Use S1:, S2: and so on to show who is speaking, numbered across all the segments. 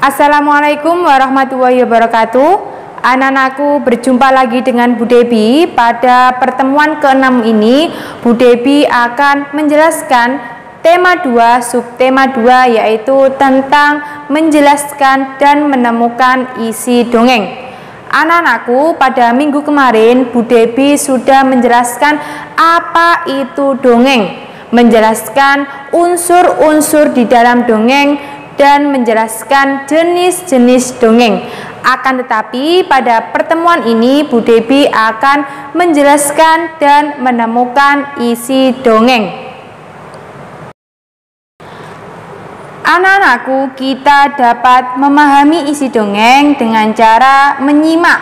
S1: Assalamualaikum warahmatullahi wabarakatuh. Anak-anakku, berjumpa lagi dengan Bu Debi. Pada pertemuan ke-6 ini, Bu Debi akan menjelaskan tema 2, subtema 2, yaitu tentang menjelaskan dan menemukan isi dongeng. Anak-anakku, pada minggu kemarin Bu Debi sudah menjelaskan apa itu dongeng, menjelaskan unsur-unsur di dalam dongeng, dan menjelaskan jenis-jenis dongeng. Akan tetapi pada pertemuan ini Bu Debi akan menjelaskan dan menemukan isi dongeng. Anak-anakku, kita dapat memahami isi dongeng dengan cara menyimak,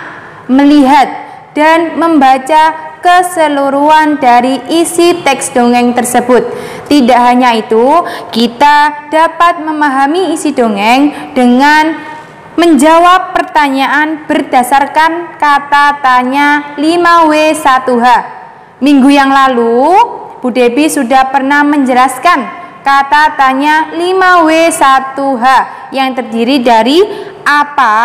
S1: melihat, dan membaca keseluruhan dari isi teks dongeng tersebut. Tidak hanya itu, kita dapat memahami isi dongeng dengan menjawab pertanyaan berdasarkan kata tanya 5W1H. Minggu yang lalu, Bu Debi sudah pernah menjelaskan kata tanya 5W1H yang terdiri dari apa,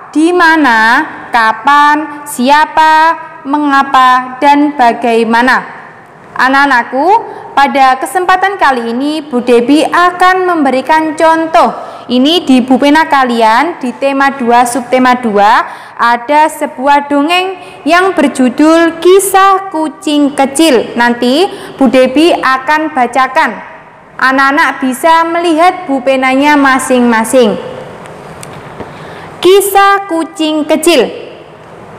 S1: di mana, kapan, siapa, mengapa, dan bagaimana. Anak-anakku, pada kesempatan kali ini Bu Debi akan memberikan contoh. Ini di buku pena kalian di tema 2 subtema 2 ada sebuah dongeng yang berjudul Kisah Kucing Kecil. Nanti Bu Debi akan bacakan. Anak-anak bisa melihat buku penanya masing-masing. Kisah Kucing Kecil.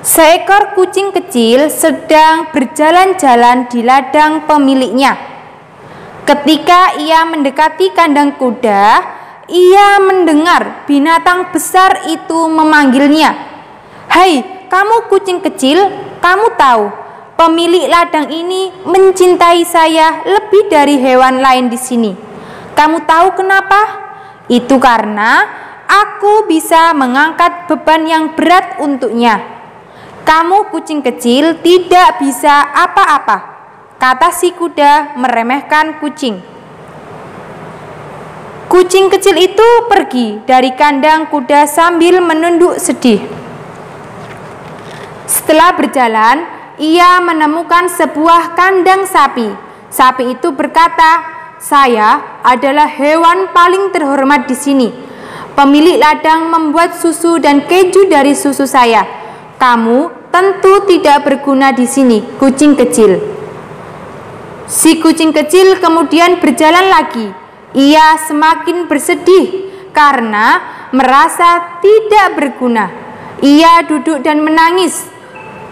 S1: Seekor kucing kecil sedang berjalan-jalan di ladang pemiliknya. Ketika ia mendekati kandang kuda, ia mendengar binatang besar itu memanggilnya. "Hai, kamu kucing kecil, kamu tahu, pemilik ladang ini mencintai saya lebih dari hewan lain di sini. Kamu tahu kenapa? Itu karena aku bisa mengangkat beban yang berat untuknya." "Kamu kucing kecil tidak bisa apa-apa," kata si kuda meremehkan kucing. Kucing kecil itu pergi dari kandang kuda sambil menunduk sedih. Setelah berjalan, ia menemukan sebuah kandang sapi. Sapi itu berkata, "Saya adalah hewan paling terhormat di sini. Pemilik ladang membuat susu dan keju dari susu saya. Kamu tentu tidak berguna di sini, kucing kecil." Si kucing kecil kemudian berjalan lagi. Ia semakin bersedih karena merasa tidak berguna. Ia duduk dan menangis.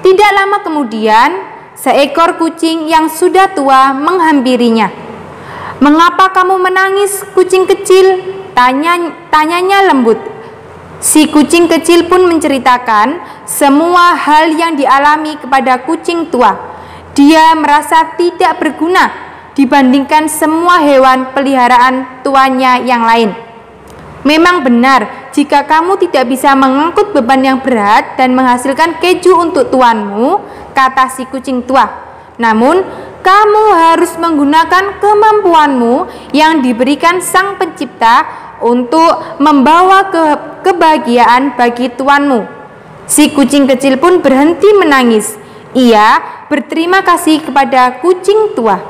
S1: Tidak lama kemudian, seekor kucing yang sudah tua menghampirinya. "Mengapa kamu menangis, kucing kecil?" tanyanya lembut. Si kucing kecil pun menceritakan semua hal yang dialami kepada kucing tua. Dia merasa tidak berguna dibandingkan semua hewan peliharaan tuannya yang lain. "Memang benar, jika kamu tidak bisa mengangkut beban yang berat dan menghasilkan keju untuk tuanmu," kata si kucing tua. "Namun, kamu harus menggunakan kemampuanmu yang diberikan Sang Pencipta untuk membawa kebahagiaan bagi tuanmu." Si kucing kecil pun berhenti menangis. Ia berterima kasih kepada kucing tua.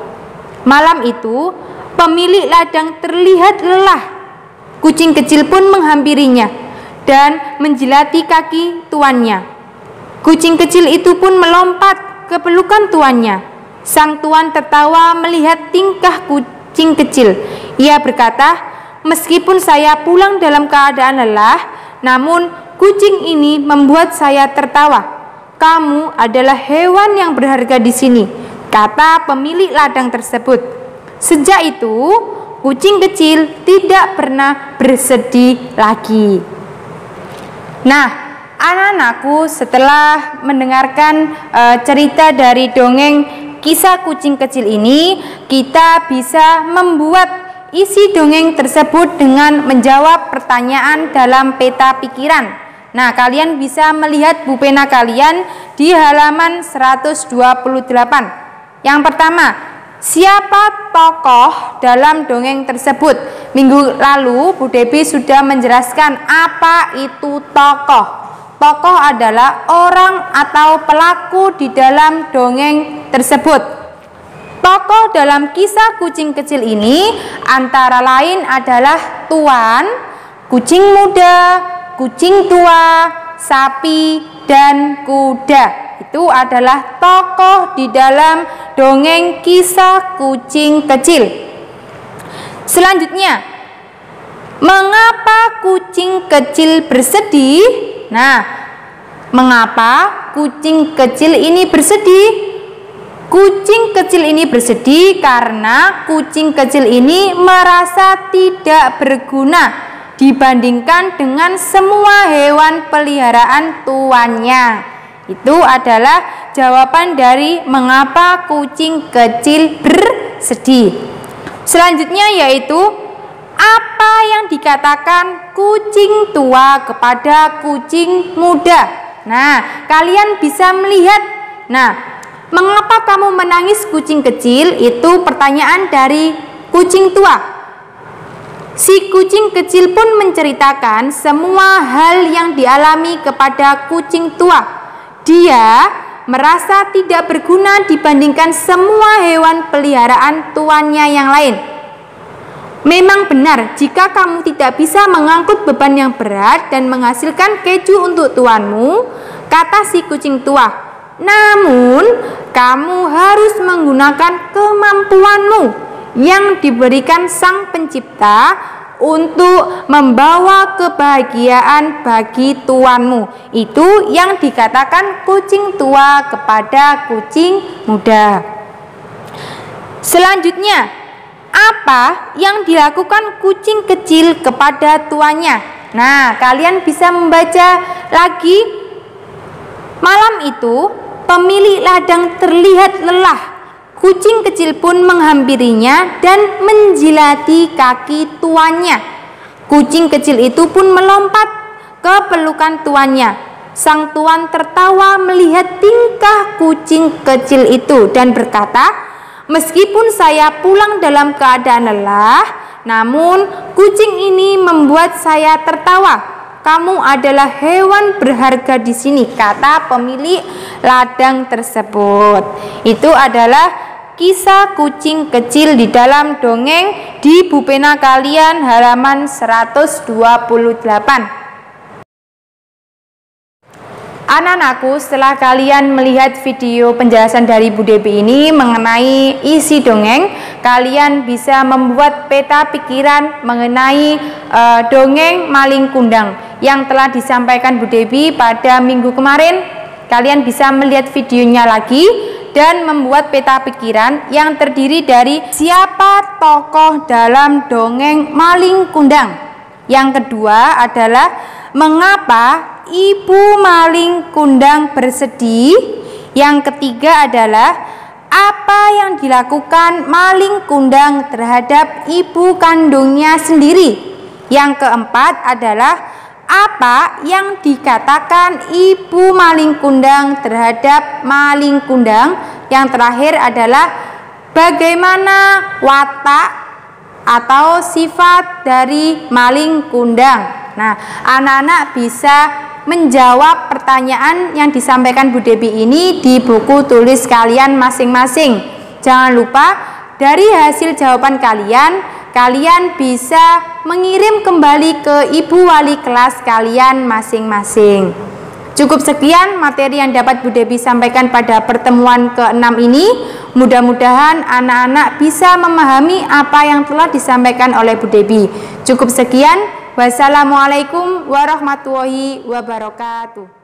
S1: Malam itu, pemilik ladang terlihat lelah. Kucing kecil pun menghampirinya dan menjilati kaki tuannya. Kucing kecil itu pun melompat ke pelukan tuannya. Sang tuan tertawa melihat tingkah kucing kecil. Ia berkata, "Meskipun saya pulang dalam keadaan lelah, namun kucing ini membuat saya tertawa. Kamu adalah hewan yang berharga di sini," kata pemilik ladang tersebut. Sejak itu, kucing kecil tidak pernah bersedih lagi. Nah, anak-anakku, setelah mendengarkan cerita dari dongeng Kisah Kucing Kecil ini, kita bisa membuat isi dongeng tersebut dengan menjawab pertanyaan dalam peta pikiran. Nah, kalian bisa melihat buku pena kalian di halaman 128. Yang pertama, siapa tokoh dalam dongeng tersebut? Minggu lalu Bu Debi sudah menjelaskan apa itu tokoh. Tokoh adalah orang atau pelaku di dalam dongeng tersebut. Tokoh dalam kisah kucing kecil ini antara lain adalah tuan, kucing muda, kucing tua, sapi, dan kuda. Itu adalah tokoh di dalam dongeng kisah kucing kecil. Selanjutnya, mengapa kucing kecil bersedih? Nah, mengapa kucing kecil ini bersedih? Kucing kecil ini bersedih karena kucing kecil ini merasa tidak berguna dibandingkan dengan semua hewan peliharaan tuannya. Itu adalah jawaban dari mengapa kucing kecil bersedih. Selanjutnya yaitu apa yang dikatakan kucing tua kepada kucing muda. Nah, kalian bisa melihat. Nah, mengapa kamu menangis kucing kecil? Itu pertanyaan dari kucing tua. Si kucing kecil pun menceritakan semua hal yang dialami kepada kucing tua. Dia merasa tidak berguna dibandingkan semua hewan peliharaan tuannya yang lain. Memang benar, jika kamu tidak bisa mengangkut beban yang berat dan menghasilkan keju untuk tuanmu, kata si kucing tua. Namun, kamu harus menggunakan kemampuanmu yang diberikan Sang Pencipta untuk membawa kebahagiaan bagi tuanmu. Itu yang dikatakan kucing tua kepada kucing muda. Selanjutnya, apa yang dilakukan kucing kecil kepada tuannya? Nah, kalian bisa membaca lagi. Malam itu, pemilik ladang terlihat lelah. Kucing kecil pun menghampirinya dan menjilati kaki tuannya. Kucing kecil itu pun melompat ke pelukan tuannya. Sang tuan tertawa melihat tingkah kucing kecil itu dan berkata, "Meskipun saya pulang dalam keadaan lelah, namun kucing ini membuat saya tertawa. Kamu adalah hewan berharga di sini," kata pemilik ladang tersebut. Itu adalah kisah kucing kecil di dalam dongeng di buku pena kalian halaman 128. Anak-anakku, setelah kalian melihat video penjelasan dari Bu Debi ini mengenai isi dongeng, kalian bisa membuat peta pikiran mengenai dongeng Maling Kundang yang telah disampaikan Bu Debi pada minggu kemarin. Kalian bisa melihat videonya lagi dan membuat peta pikiran yang terdiri dari siapa tokoh dalam dongeng Maling Kundang. Yang kedua adalah mengapa Ibu Maling Kundang bersedih. Yang ketiga adalah apa yang dilakukan Maling Kundang terhadap ibu kandungnya sendiri. Yang keempat adalah apa yang dikatakan Ibu Maling Kundang terhadap Maling Kundang. Yang terakhir adalah bagaimana watak atau sifat dari Maling Kundang. Nah, anak-anak bisa menjawab pertanyaan yang disampaikan Bu Debi ini di buku tulis kalian masing-masing. Jangan lupa dari hasil jawaban kalian bisa mengirim kembali ke ibu wali kelas kalian masing-masing. Cukup sekian materi yang dapat Bu Debi sampaikan pada pertemuan ke-6 ini. Mudah-mudahan anak-anak bisa memahami apa yang telah disampaikan oleh Bu Debi. Cukup sekian. Wassalamualaikum warahmatullahi wabarakatuh.